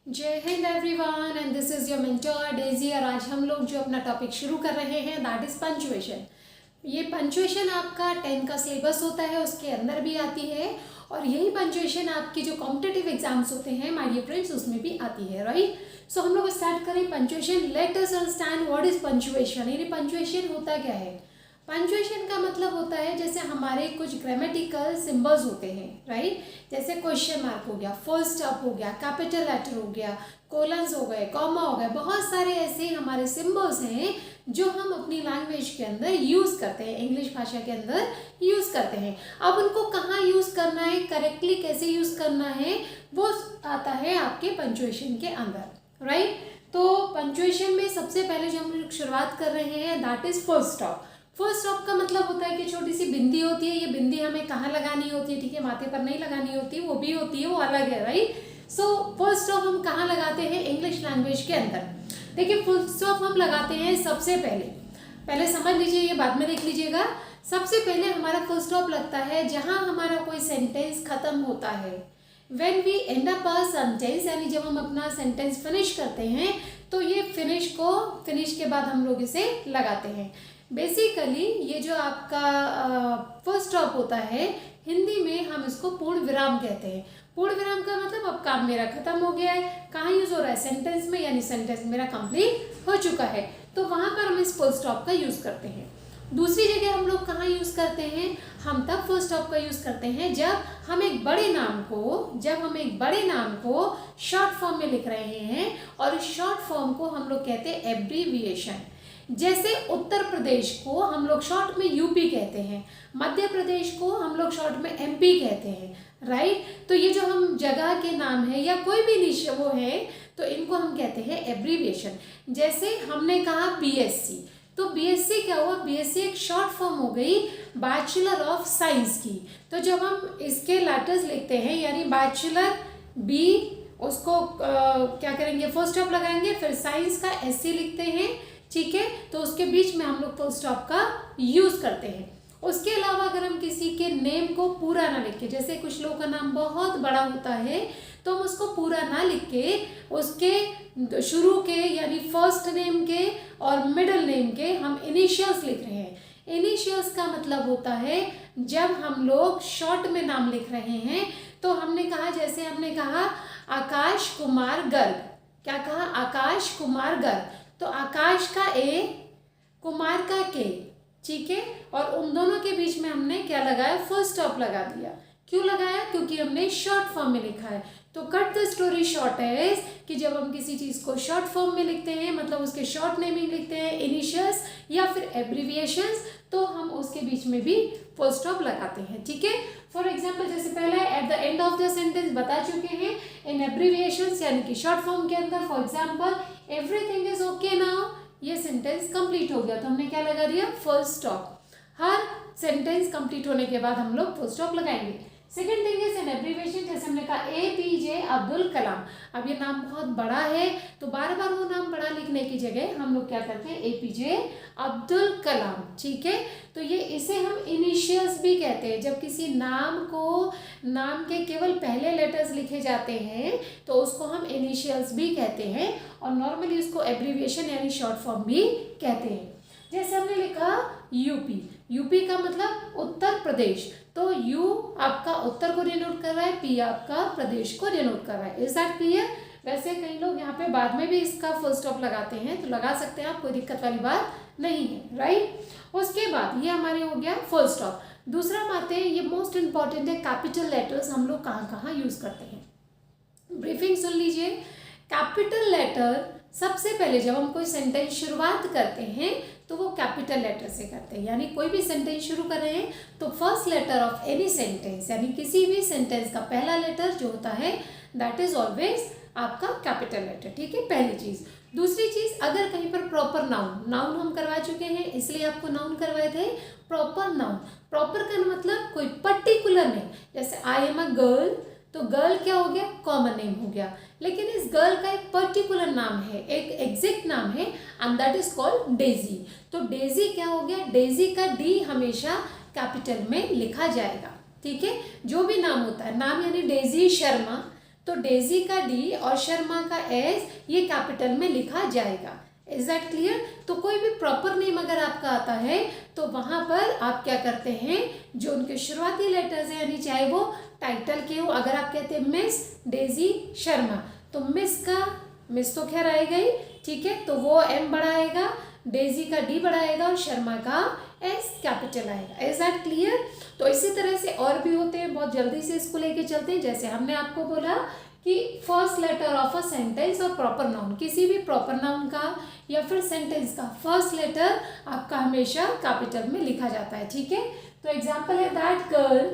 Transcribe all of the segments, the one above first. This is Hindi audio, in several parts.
जय Hind everyone and this is your mentor Daisy. और आज हम लोग जो अपना टॉपिक शुरू कर रहे हैं दैट इज़ पंचुएशन। ये पंचुएशन आपका 10 का सिलेबस होता है, उसके अंदर भी आती है और यही पंचुएशन आपकी जो कॉम्पिटिटिव एग्जाम्स होते हैं माय डियर फ्रेंड्स उसमें भी आती है, राइट। सो हम लोग स्टार्ट करें punctuation. Let us understand what is punctuation. यानी पंचुएशन होता क्या है। पंचुएशन का मतलब होता है जैसे हमारे कुछ ग्रामेटिकल सिंबल्स होते हैं, राइट। जैसे क्वेश्चन मार्क हो गया, फुल स्टॉप हो गया, कैपिटल लेटर हो गया, कोलन्स हो गए, कॉमा हो गए, बहुत सारे ऐसे हमारे सिंबल्स हैं जो हम अपनी लैंग्वेज के अंदर यूज़ करते हैं, इंग्लिश भाषा के अंदर यूज़ करते हैं। अब उनको कहाँ यूज़ करना है, करेक्टली कैसे यूज़ करना है, वो आता है आपके पंचुएशन के अंदर, राइट। तो पंचुएशन में सबसे पहले जो हम लोग शुरुआत कर रहे हैं that is full stop. Full stop का मतलब होता है कि छोटी सी बिंदी होती है। ये बिंदी हमें कहाँ लगानी होती है, ठीक है, माथे पर नहीं लगानी होती, वो भी होती है, वो अलग है, राइट। सो फुल स्टॉप हम कहाँ लगाते हैं, इंग्लिश लैंग्वेज के अंदर। देखिए फुल स्टॉप हम लगाते हैं सबसे पहले समझ लीजिए, ये बाद में देख लीजिएगा। सबसे पहले हमारा फुल स्टॉप लगता है जहाँ हमारा कोई सेंटेंस खत्म होता है। When we end up a sentence, यानी जब हम अपना सेंटेंस फिनिश करते हैं तो ये फिनिश के बाद हम लोग इसे लगाते हैं। बेसिकली ये जो आपका फुल स्टॉप होता है, हिंदी में हम इसको पूर्ण विराम कहते हैं। पूर्ण विराम का मतलब अब काम मेरा खत्म हो गया है, कहाँ यूज हो रहा है, सेंटेंस में, यानी सेंटेंस मेरा कंप्लीट हो चुका है, तो वहाँ पर हम इस फुल स्टॉप का यूज करते हैं। दूसरी जगह हम लोग कहाँ यूज करते हैं, हम तब फुल स्टॉप का यूज करते हैं जब हम एक बड़े नाम को शॉर्ट फॉर्म में लिख रहे हैं, और इस शॉर्ट फॉर्म को हम लोग कहते हैं एब्रीविएशन। जैसे उत्तर प्रदेश को हम लोग शॉर्ट में यूपी कहते हैं, मध्य प्रदेश को हम लोग शॉर्ट में एमपी कहते हैं, राइट। तो ये जो हम जगह के नाम है या कोई भी निश वो है, तो इनको हम कहते हैं एब्रीविएशन। जैसे हमने कहा बीएससी, तो बीएससी क्या हुआ, बीएससी एक शॉर्ट फॉर्म हो गई बैचलर ऑफ साइंस की। तो जब हम इसके लेटर्स लिखते हैं, यानी बैचलर बी, उसको क्या करेंगे, फुल स्टॉप लगाएंगे, फिर साइंस का एससी लिखते हैं, ठीक है, तो उसके बीच में हम लोग फुल स्टॉप का यूज करते हैं। उसके अलावा अगर हम किसी के नेम को पूरा ना लिख के, जैसे कुछ लोगों का नाम बहुत बड़ा होता है तो हम उसको पूरा ना लिख के उसके शुरू के यानी फर्स्ट नेम के और मिडिल नेम के हम इनिशियल्स लिख रहे हैं। इनिशियल्स का मतलब होता है जब हम लोग शॉर्ट में नाम लिख रहे हैं, तो हमने कहा, जैसे हमने कहा आकाश कुमार गर्ग, क्या कहा, आकाश कुमार गर्ग, तो आकाश का ए, कुमार का के, ठीक है, और उन दोनों के बीच में हमने क्या लगाया, फुल स्टॉप लगा दिया। क्यों लगाया, क्योंकि हमने शॉर्ट फॉर्म में लिखा है। तो cut the story short is कि जब हम किसी चीज़ को शॉर्ट फॉर्म में लिखते हैं, मतलब उसके शॉर्ट नेमिंग लिखते हैं, इनिशियल्स या फिर एब्रीविएशंस, तो हम उसके बीच में भी फुल स्टॉप लगाते हैं, ठीक है। फॉर एग्जाम्पल, जैसे पहले at the end of the sentence बता चुके हैं, इन एब्रीविएशंस यानी कि शॉर्ट फॉर्म के अंदर, for example everything is okay now, ये सेंटेंस कंप्लीट हो गया, तो हमने क्या लगा दिया, फुल स्टॉप। हर सेंटेंस कंप्लीट होने के बाद हम लोग फुल स्टॉप लगाएंगे। Second thing is an abbreviation, जैसे हमने कहा एपीजे अब्दुल कलाम। अब ये नाम बहुत बड़ा है, तो बार बार वो नाम बड़ा लिखने की जगह हम लोग क्या करते हैं, एपीजे अब्दुल कलाम, ठीक है। तो ये इसे हम इनिशियल्स भी कहते हैं। जब किसी नाम के केवल पहले लेटर्स लिखे जाते हैं तो उसको हम इनिशियल्स भी कहते हैं, और नॉर्मली उसको एब्रीविएशन यानी शॉर्ट फॉर्म भी कहते हैं। जैसे हमने लिखा यूपी, यूपी का मतलब उत्तर प्रदेश, तो यू आपका उत्तर को डिनोट कर रहा है, पी आपका प्रदेश को डिनोट कर रहा है। Is that clear. वैसे कई लोग यहाँ पे बाद में भी इसका फुल स्टॉप लगाते हैं, तो लगा सकते हैं आप, कोई दिक्कत वाली बात नहीं है, राइट। उसके बाद ये हमारे हो गया फुल स्टॉप। दूसरा बात है, ये मोस्ट इंपॉर्टेंट है, कैपिटल लेटर्स हम लोग कहाँ कहाँ यूज करते हैं। ब्रीफिंग सुन लीजिए। कैपिटल लेटर सबसे पहले जब हम कोई सेंटेंस शुरुआत करते हैं तो वो कैपिटल लेटर से करते हैं, यानी कोई भी सेंटेंस शुरू कर रहे हैं तो first letter of any sentence, यानी किसी भी सेंटेंस का पहला लेटर जो होता है दैट इज ऑलवेज आपका कैपिटल लेटर, ठीक है, पहली चीज़। दूसरी चीज़, अगर कहीं पर प्रॉपर नाउन हम करवा चुके हैं, इसलिए आपको नाउन करवाए थे, प्रॉपर नाउन। प्रॉपर का मतलब कोई पर्टिकुलर नहीं, जैसे आई एम अ गर्ल, तो गर्ल क्या हो गया, कॉमन नेम हो गया, लेकिन इस गर्ल का एक पर्टिकुलर नाम है, एक एग्जैक्ट नाम है, and that is called Daisy. तो डेजी क्या हो गया, डेजी का डी हमेशा कैपिटल में लिखा जाएगा, ठीक है। जो भी नाम होता है, नाम यानी डेजी शर्मा, तो डेजी का डी और शर्मा का एस ये कैपिटल में लिखा जाएगा। Is that clear? तो कोई भी प्रॉपर नेम अगर आपका आता है तो वहाँ पर आप क्या करते हैं, जो उनके शुरुआती लेटर्स हैं, यानी चाहे वो टाइटल के हो, अगर आप कहते हैं मिस डेजी शर्मा तो मिस तो खैर आएगा ही, ठीक है, तो वो एम बड़ा आएगा, डेजी का डी बड़ा आएगा और शर्मा का एस कैपिटल आएगा। Is that clear? तो इसी तरह से और भी होते हैं, बहुत जल्दी से इसको लेके चलते हैं। जैसे हमने आपको बोला कि first letter of a sentence और प्रॉपर नाउन, किसी भी प्रॉपर नाउन का या फिर सेंटेंस का फर्स्ट लेटर आपका हमेशा कैपिटल में लिखा जाता है, ठीक है। तो एग्जांपल है दैट गर्ल,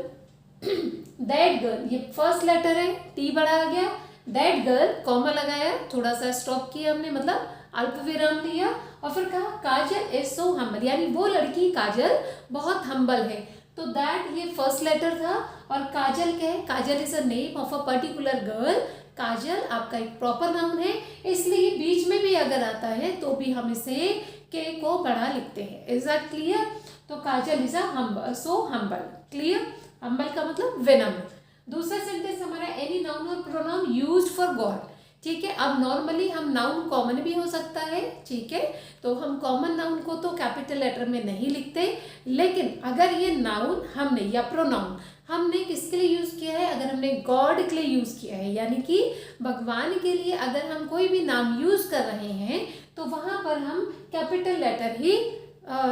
दैट गर्ल, ये फर्स्ट लेटर है, टी बड़ा आ गया, दैट गर्ल कॉमा लगाया, थोड़ा सा स्टॉप किया हमने, मतलब अल्प विराम लिया, और फिर कहा काजल इज सो हम्बल, यानी वो लड़की काजल बहुत हम्बल है। तो दैट ये फर्स्ट लेटर था, और काजल क्या है, Kajal is a name of a particular girl, Kajal आपका एक प्रॉपर नाउन है, इसलिए बीच में भी अगर आता है तो भी हम इसे के को बड़ा लिखते हैं। Is that clear? तो Kajal is a so humble, clear? Humble का मतलब विनम्र। दूसरा सेंटेंस हमारा एनी नाउन और प्रोनाउन यूज्ड फॉर गॉड, ठीक है। अब नॉर्मली हम नाउन कॉमन भी हो सकता है, ठीक है, तो हम कॉमन नाउन को तो कैपिटल लेटर में नहीं लिखते, लेकिन अगर ये नाउन हमने या प्रोनाउन हमने किसके लिए यूज़ किया है, अगर हमने गॉड के लिए यूज़ किया है, यानी कि भगवान के लिए अगर हम कोई भी नाम यूज़ कर रहे हैं तो वहाँ पर हम कैपिटल लेटर ही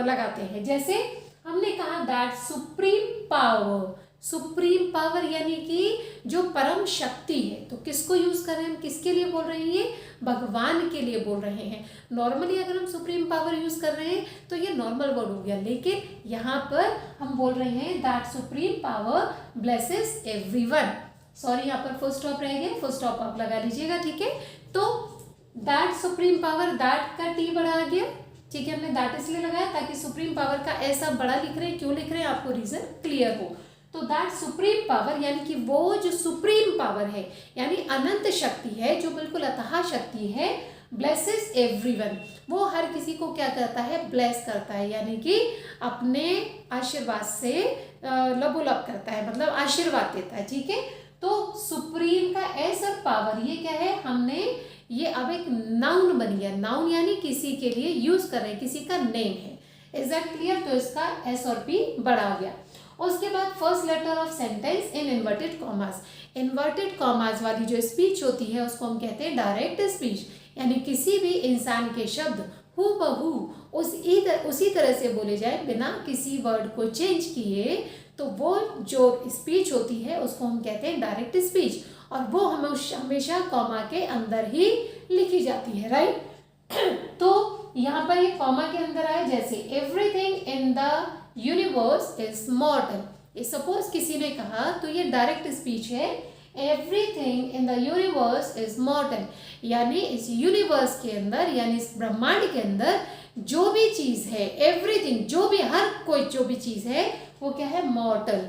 लगाते हैं। जैसे हमने कहा that supreme power, supreme power यानी कि जो परम शक्ति है, तो किसको यूज कर रहे हैं हम, किसके लिए बोल रहे हैं, ये भगवान के लिए बोल रहे हैं। नॉर्मली अगर हम सुप्रीम पावर यूज कर रहे हैं तो ये नॉर्मल वर्ड हो गया, लेकिन यहाँ पर हम बोल रहे हैं that supreme power blesses everyone. Sorry, यहाँ पर फुल स्टॉप रह गया, फुल स्टॉप आप लगा लीजिएगा, ठीक है। तो दैट सुप्रीम पावर, दैट का टी बड़ा आ गया, ठीक है, हमने दैट इसलिए लगाया ताकि सुप्रीम पावर का ऐसा बड़ा लिख रहे हैं, क्यों लिख रहे हैं आपको रीजन क्लियर हो। तो दैट सुप्रीम पावर यानी कि वो जो सुप्रीम पावर है, यानी अनंत शक्ति है, जो बिल्कुल अथाह शक्ति है, ब्लेसेस एवरीवन, वो हर किसी को क्या करता है, ब्लेस करता है, यानी कि अपने आशीर्वाद से लबोलब करता है, मतलब आशीर्वाद देता है, ठीक है। तो सुप्रीम का एस और पावर ये क्या है, हमने ये अब एक नाउन बन गया, नाउन यानी किसी के लिए यूज कर रहे हैं, किसी का नेम है। Is that clear? तो इसका एस और पी बड़ा हो गया। उसके बाद first letter of sentence in inverted commas, inverted commas वाली जो स्पीच होती है उसको हम कहते हैं डायरेक्ट स्पीच, यानी किसी भी इंसान के शब्द हूबहू उसी तरह से बोले जाए बिना किसी वर्ड को चेंज किए, तो वो जो स्पीच होती है उसको हम कहते हैं डायरेक्ट स्पीच, और वो हमेशा कॉमा के अंदर ही लिखी जाती है, राइट। तो यहाँ पर ये कॉमा के अंदर आए, जैसे everything in the universe is मॉर्टल, suppose किसी ने कहा, तो ये डायरेक्ट स्पीच है, everything in the universe is मॉर्टल, यानी इस यूनिवर्स के अंदर, यानी इस ब्रह्मांड के अंदर जो भी चीज है, एवरीथिंग, जो भी हर कोई जो भी चीज है वो क्या है, मॉर्टल,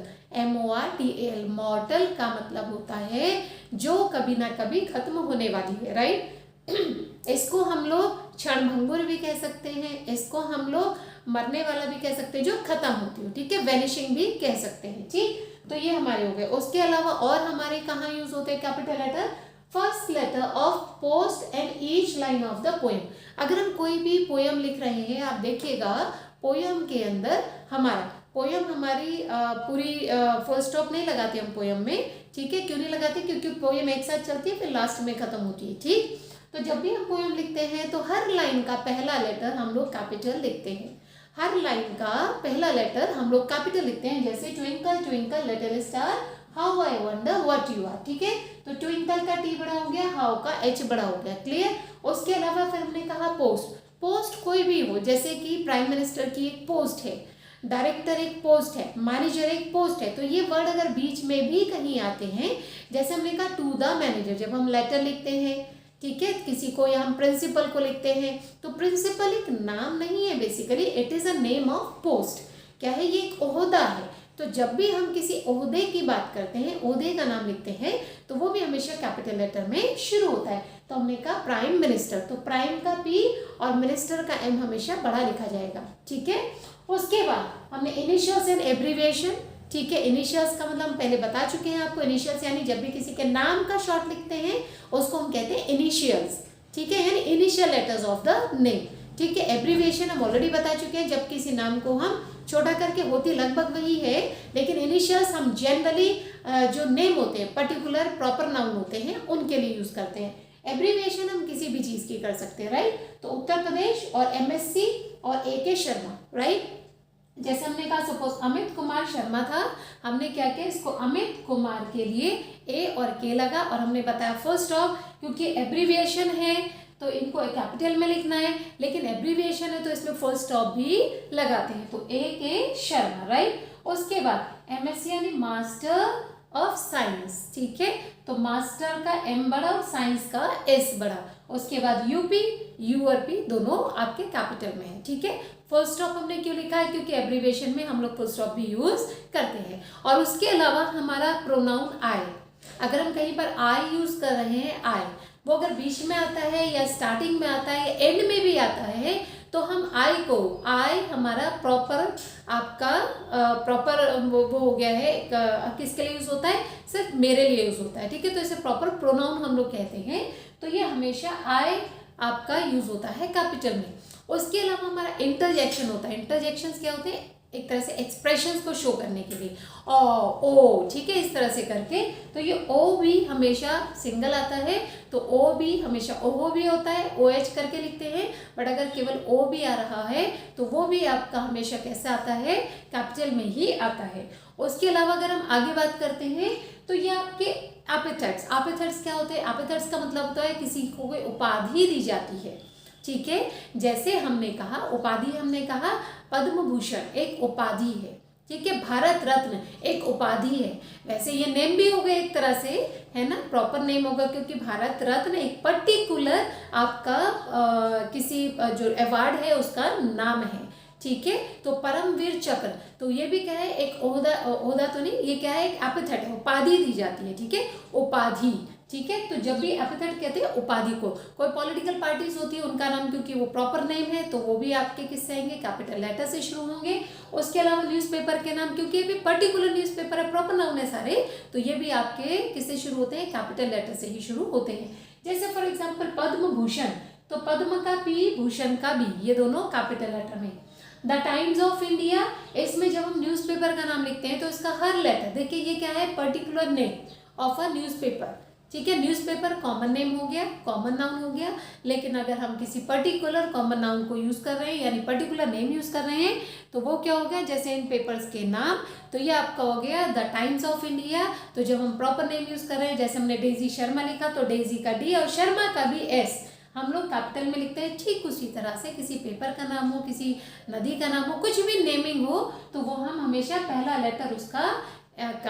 MORTAL, मॉर्टल का मतलब होता है जो कभी ना कभी खत्म होने वाली है, राइट। इसको हम लोग क्षणभंगुर भी कह सकते हैं, इसको हम लोग मरने वाला भी कह सकते हैं, जो खत्म होती हो, ठीक है, वैनिशिंग भी कह सकते हैं, ठीक। तो ये हमारे हो गए। उसके अलावा और हमारे कहाँ यूज होते हैं capital letter, first letter of post and each line of the poem. अगर हम कोई भी पोएम लिख रहे हैं, आप देखिएगा पोएम के अंदर पोएम हमारी पूरी फुल स्टॉप नहीं लगाते हम पोएम में, ठीक है, क्यों नहीं लगाते, क्योंकि पोएम एक साथ चलती है फिर लास्ट में खत्म होती है, ठीक। तो जब भी हम पोएम लिखते हैं तो हर लाइन का पहला लेटर हम लोग कैपिटल लिखते हैं, हर लाइन का पहला लेटर हम लोग कैपिटल लिखते हैं। जैसे twinkle twinkle little star how I wonder what you are, ठीक है, तो ट्विंकल का टी बड़ा हो गया, हाउ का एच बड़ा हो गया, क्लियर। उसके अलावा फिर हमने कहा पोस्ट कोई भी हो, जैसे कि प्राइम मिनिस्टर की एक पोस्ट है, डायरेक्टर एक पोस्ट है, मैनेजर एक पोस्ट है, तो ये वर्ड अगर बीच में भी कहीं आते हैं, जैसे हमने कहा टू द मैनेजर, जब हम लेटर लिखते हैं, ठीक है, किसी को, या हम प्रिंसिपल को लिखते हैं, तो प्रिंसिपल एक नाम नहीं है, basically it is a name of post, क्या है, ये एक ओहदा है। तो जब भी हम किसी ओहदे की बात करते हैं, ओहदे का नाम लिखते हैं, तो वो भी हमेशा कैपिटल लेटर में शुरू होता है। तो हमने कहा प्राइम मिनिस्टर, तो प्राइम का पी और मिनिस्टर का एम हमेशा बड़ा लिखा जाएगा, ठीक है। उसके बाद हमने इनिशियल्स एंड एब्रीविएशन, ठीक है। इनिशियल्स का मतलब हम पहले बता चुके हैं आपको। इनिशियल्स यानी जब भी किसी के नाम का शॉर्ट लिखते हैं उसको हम कहते हैं इनिशियल्स, ठीक है, यानी initial letters of the name, ठीक है। एब्रीविएशन हम ऑलरेडी बता चुके हैं, जब किसी नाम को हम छोटा करके, होती लगभग वही है, लेकिन इनिशियल्स हम जनरली जो नेम होते हैं, पर्टिकुलर प्रॉपर नाउन होते हैं, उनके लिए यूज करते हैं। एब्रीविएशन हम किसी भी चीज की कर सकते हैं, राइट। तो उत्तर प्रदेश और MSc और AK शर्मा, राइट। जैसे हमने कहा सपोज अमित कुमार शर्मा था, हमने क्या किया, इसको अमित कुमार के लिए A और K लगा, और हमने बताया फर्स्ट ऑफ, क्योंकि एब्रीविएशन है तो इनको कैपिटल में लिखना है, लेकिन एब्रीविएशन है तो इसमें फुल स्टॉप भी लगाते हैं, तो AK शर्मा, राइट। उसके बाद MSc यानी मास्टर ऑफ साइंस, ठीक है, तो मास्टर का M बड़ा और साइंस का S बड़ा। उसके बाद UP, U और P दोनों आपके कैपिटल में है, ठीक है। फुल स्टॉप हमने क्यों लिखा है, क्योंकि एब्रीविएशन में हम लोग फुल स्टॉप भी यूज करते हैं। और उसके अलावा हमारा प्रोनाउन I, अगर हम कहीं पर I यूज कर रहे हैं, I वो अगर बीच में आता है या स्टार्टिंग में आता है या एंड में भी आता है, तो हम I को, I हमारा प्रॉपर आपका प्रॉपर वो हो गया है, किसके लिए यूज होता है, सिर्फ मेरे लिए यूज होता है, ठीक है। तो इसे प्रॉपर प्रोनाउन हम लोग कहते हैं, तो ये हमेशा I आपका यूज होता है कैपिटल में। उसके अलावा हमारा इंटरजेक्शन होता है। इंटरजेक्शंस क्या होते हैं, एक तरह से एक्सप्रेशंस को शो करने के लिए, ओ, ठीक है, इस तरह से करके, तो ये ओ भी हमेशा सिंगल आता है, तो ओ भी हमेशा ओहो भी होता है, OH करके लिखते हैं, बट अगर केवल ओ भी आ रहा है तो वो भी आपका हमेशा कैसे आता है, कैपिटल में ही आता है। उसके अलावा अगर हम आगे बात करते हैं तो ये आपके एपिथेट्स, एपिथेट्स क्या होते हैं, एपिथेट्स का मतलब होता है किसी को कोई उपाधि दी जाती है, ठीक है। जैसे हमने कहा उपाधि, हमने कहा पद्म भूषण एक उपाधि है, ठीक है, भारत रत्न एक उपाधि है। वैसे ये नेम भी हो गए एक तरह से, है ना, प्रॉपर नेम होगा, क्योंकि भारत रत्न एक पर्टिकुलर आपका किसी जो अवार्ड है उसका नाम है, ठीक है। तो परमवीर चक्र, तो ये भी क्या है, एक ओहदा तो नहीं, ये क्या है, एक एपिथेट है, उपाधि दी जाती है, ठीक है, उपाधि, ठीक है। तो जब भी एपिथेट कहते हैं उपाधि को, कोई पॉलिटिकल पार्टीज होती है उनका नाम, क्योंकि वो प्रॉपर नेम है तो वो भी आपके किससे आएंगे, कैपिटल लेटर से शुरू होंगे। उसके अलावा न्यूज़पेपर के नाम, क्योंकि ये भी पर्टिकुलर न्यूज़पेपर है, प्रॉपर नाउन है सारे, तो ये भी आपके किससे शुरू होते हैं, कैपिटल लेटर से ही शुरू होते हैं। जैसे फॉर एग्जाम्पल पद्म भूषण, तो पद्म का P, भूषण का B, ये दोनों कैपिटल लेटर में। द टाइम्स ऑफ इंडिया, इसमें जब हम न्यूज़पेपर का नाम लिखते हैं तो इसका हर लेटर, देखिए ये क्या है, particular name of a newspaper, ठीक है। न्यूज़पेपर कॉमन नेम हो गया, कॉमन नाउन हो गया, लेकिन अगर हम किसी पर्टिकुलर कॉमन नाउन को यूज कर रहे हैं, यानी पर्टिकुलर नेम यूज कर रहे हैं, तो वो क्या हो गया, जैसे इन पेपर्स के नाम, तो ये आपका हो गया द टाइम्स ऑफ इंडिया। तो जब हम प्रॉपर नेम यूज कर रहे हैं, जैसे हमने डेजी शर्मा लिखा, तो डेजी का D और शर्मा का भी S हम लोग कैपिटल में लिखते हैं। ठीक उसी तरह से किसी पेपर का नाम हो, किसी नदी का नाम हो, कुछ भी नेमिंग हो, तो वो हम हमेशा पहला लेटर उसका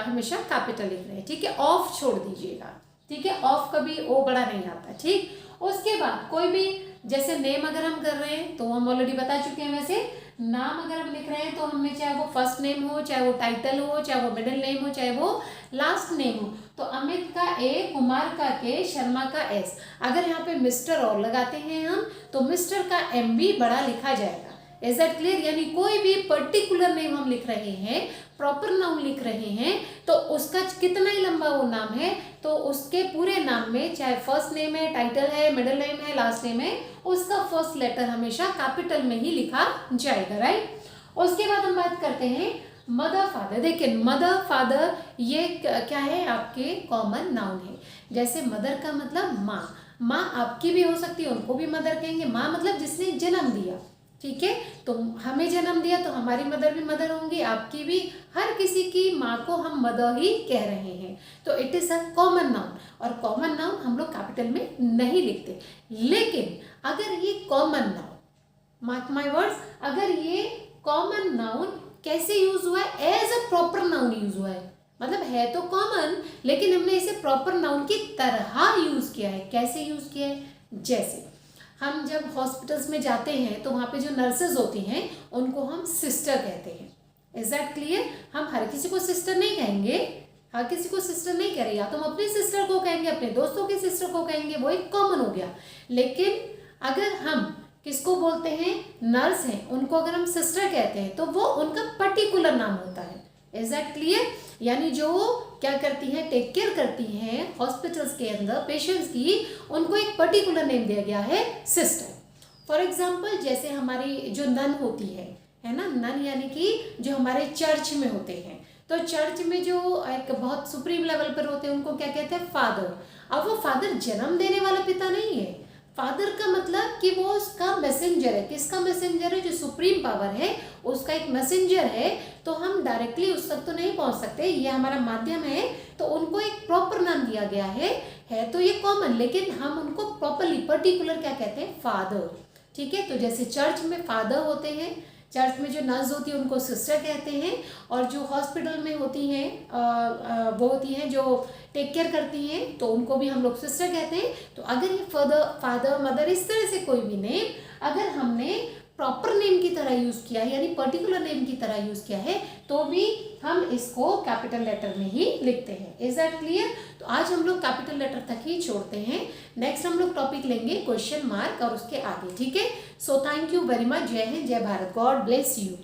हमेशा कैपिटल लिख रहे हैं, ठीक है। ऑफ छोड़ दीजिएगा, ठीक है, ऑफ कभी ओ बड़ा नहीं आता, ठीक। उसके बाद कोई भी, जैसे नेम अगर हम कर रहे हैं तो हम ऑलरेडी बता चुके हैं, वैसे नाम अगर हम लिख रहे हैं तो हमने, चाहे वो फर्स्ट नेम हो, चाहे वो टाइटल हो, चाहे वो मिडिल नेम हो, चाहे वो लास्ट नेम हो, तो अमित का A, कुमार का K, शर्मा का S। अगर यहाँ पे मिस्टर और लगाते हैं हम, तो मिस्टर का M भी बड़ा लिखा जाएगा। इज दैट क्लियर, यानी कोई भी पर्टिकुलर नेम हम लिख रहे हैं, प्रॉपर नाउन लिख रहे हैं, तो उसका कितना ही लंबा वो नाम है, तो उसके पूरे नाम में, चाहे फर्स्ट नेम है, टाइटल है, मिडिल नेम है, लास्ट नेम है, उसका फर्स्ट लेटर हमेशा कैपिटल में ही लिखा जाएगा, राइट। उसके बाद हम बात करते हैं मदर फादर। देखिए मदर फादर ये क्या है, आपके कॉमन नाउन है। जैसे मदर का मतलब माँ, माँ आपकी भी हो सकती है, उनको भी मदर कहेंगे। माँ मतलब जिसने जन्म दिया, ठीक है, तो हमें जन्म दिया तो हमारी मदर भी मदर होंगी, आपकी भी, हर किसी की माँ को हम मदर ही कह रहे हैं। तो it is a common noun, और कॉमन नाउन हम लोग कैपिटल में नहीं लिखते। लेकिन अगर ये common noun, mark my words, अगर ये कॉमन नाउन कैसे यूज हुआ है, as a proper noun use हुआ है, मतलब है तो कॉमन, लेकिन हमने इसे प्रॉपर नाउन की तरह यूज किया है। कैसे यूज किया है, जैसे हम जब हॉस्पिटल्स में जाते हैं तो वहाँ पे जो नर्सेज होती हैं उनको हम सिस्टर कहते हैं। इज दैट क्लियर, हम हर किसी को सिस्टर नहीं कहेंगे, हर किसी को सिस्टर नहीं कह रहे, या तो हम अपनी सिस्टर को कहेंगे, अपने दोस्तों की सिस्टर को कहेंगे, वो एक कॉमन हो गया। लेकिन अगर हम किसको बोलते हैं, नर्स हैं, उनको अगर हम सिस्टर कहते हैं तो वो उनका पर्टिकुलर नाम होता है, इज दैट क्लियर? यानी जो क्या करती हैं, टेक केयर करती हैं हॉस्पिटल्स के अंदर पेशेंट्स की, उनको एक पर्टिकुलर नेम दिया गया है सिस्टर। फॉर एग्जाम्पल जैसे हमारी जो नन होती है ना, नन यानी कि जो हमारे चर्च में होते हैं, तो चर्च में जो एक बहुत सुप्रीम लेवल पर होते हैं उनको क्या कहते हैं, फादर। अब वो फादर जन्म देने वाला पिता नहीं है, फादर का मतलब कि वो उसका मैसेंजर है। किसका मैसेंजर है? जो सुप्रीम पावर है उसका एक मैसेंजर है। तो हम डायरेक्टली उस तक तो नहीं पहुंच सकते, ये हमारा माध्यम है, तो उनको एक प्रॉपर नाम दिया गया है तो ये कॉमन, लेकिन हम उनको प्रॉपरली पर्टिकुलर क्या कहते हैं, फादर। ठीक है, तो जैसे चर्च में फादर होते हैं, चर्च में जो नर्स होती है उनको सिस्टर कहते हैं, और जो हॉस्पिटल में होती हैं वो होती हैं जो टेक केयर करती हैं, तो उनको भी हम लोग सिस्टर कहते हैं। तो अगर ये फादर मदर इस तरह से कोई भी नेम अगर हमने प्रॉपर नेम की तरह यूज़ किया है, यानी पर्टिकुलर नेम की तरह यूज़ किया है, तो भी हम इसको कैपिटल लेटर में ही लिखते हैं। Is that clear? तो आज हम लोग कैपिटल लेटर तक ही छोड़ते हैं। नेक्स्ट हम लोग टॉपिक लेंगे क्वेश्चन मार्क और उसके आगे। ठीक है, so thank you very much. जय हिंद, जय भारत, गॉड ब्लेस यू।